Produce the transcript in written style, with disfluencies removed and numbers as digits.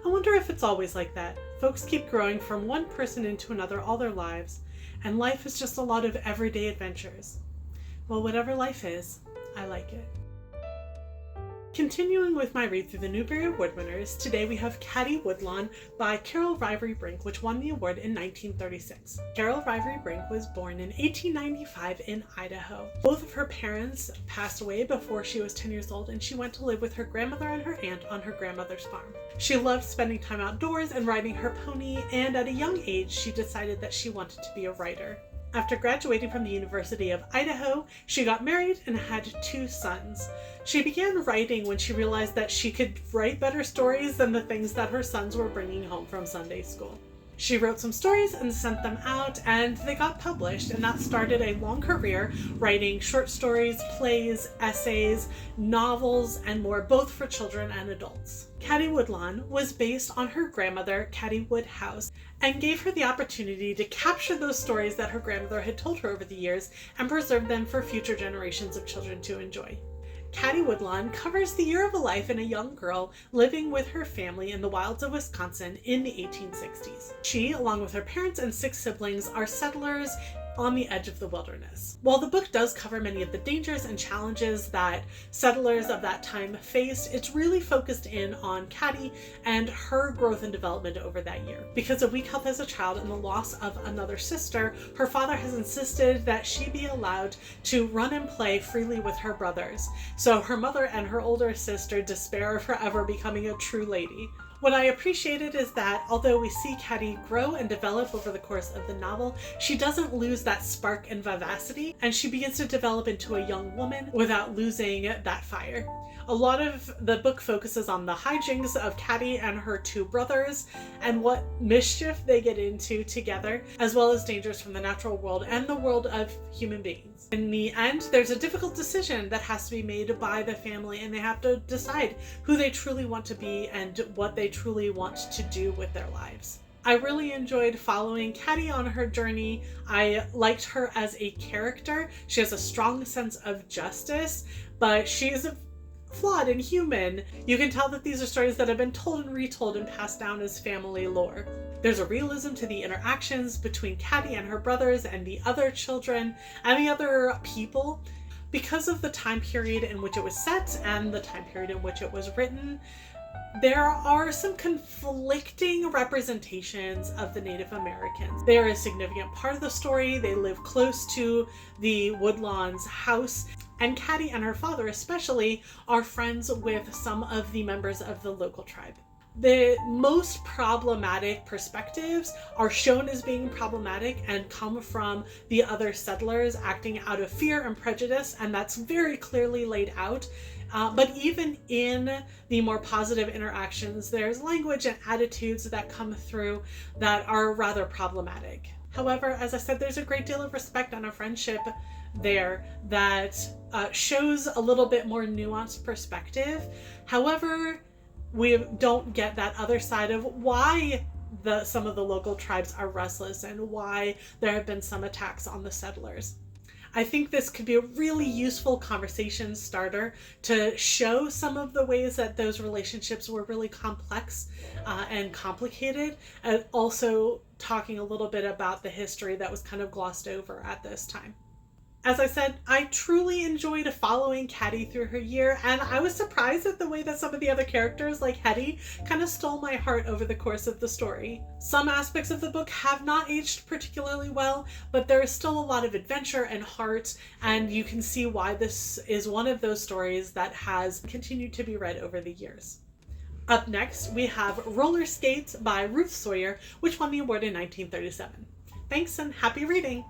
I wonder if it's always like that. Folks keep growing from one person into another all their lives, and life is just a lot of everyday adventures. Well, whatever life is, I like it. Continuing with my read through the Newbery Award winners, today we have Caddie Woodlawn by Carol Ryrie Brink, which won the award in 1936. Carol Ryrie Brink was born in 1895 in Idaho. Both of her parents passed away before she was 10 years old, and she went to live with her grandmother and her aunt on her grandmother's farm. She loved spending time outdoors and riding her pony, and at a young age she decided that she wanted to be a writer. After graduating from the University of Idaho, she got married and had 2 sons. She began writing when she realized that she could write better stories than the things that her sons were bringing home from Sunday school. She wrote some stories and sent them out, and they got published, and that started a long career writing short stories, plays, essays, novels, and more, both for children and adults. Caddie Woodlawn was based on her grandmother, Caddie Woodhouse, and gave her the opportunity to capture those stories that her grandmother had told her over the years and preserve them for future generations of children to enjoy. Caddie Woodlawn covers the year of a life in a young girl living with her family in the wilds of Wisconsin in the 1860s. She, along with her parents and 6 siblings, are settlers on the edge of the wilderness. While the book does cover many of the dangers and challenges that settlers of that time faced, it's really focused in on Caddie and her growth and development over that year. Because of weak health as a child and the loss of another sister, her father has insisted that she be allowed to run and play freely with her brothers. So her mother and her older sister despair of her ever becoming a true lady. What I appreciated is that although we see Caddie grow and develop over the course of the novel, she doesn't lose that spark and vivacity, and she begins to develop into a young woman without losing that fire. A lot of the book focuses on the hijinks of Caddie and her 2 brothers and what mischief they get into together, as well as dangers from the natural world and the world of human beings. In the end, there's a difficult decision that has to be made by the family, and they have to decide who they truly want to be and what they truly want to do with their lives. I really enjoyed following Caddie on her journey. I liked her as a character. She has a strong sense of justice, but she is flawed and human. You can tell that these are stories that have been told and retold and passed down as family lore. There's a realism to the interactions between Caddie and her brothers and the other children and the other people. Because of the time period in which it was set and the time period in which it was written, there are some conflicting representations of the Native Americans. They are a significant part of the story. They live close to the Woodlawn's house, and Caddie and her father especially are friends with some of the members of the local tribe. The most problematic perspectives are shown as being problematic and come from the other settlers acting out of fear and prejudice, and that's very clearly laid out. But even in the more positive interactions, there's language and attitudes that come through that are rather problematic. However, as I said, there's a great deal of respect and a friendship there that shows a little bit more nuanced perspective. However, we don't get that other side of why some of the local tribes are restless and why there have been some attacks on the settlers. I think this could be a really useful conversation starter to show some of the ways that those relationships were really complex and complicated, and also talking a little bit about the history that was kind of glossed over at this time. As I said, I truly enjoyed following Caddie through her year, and I was surprised at the way that some of the other characters, like Hetty, kind of stole my heart over the course of the story. Some aspects of the book have not aged particularly well, but there is still a lot of adventure and heart, and you can see why this is one of those stories that has continued to be read over the years. Up next, we have Roller Skates by Ruth Sawyer, which won the award in 1937. Thanks and happy reading!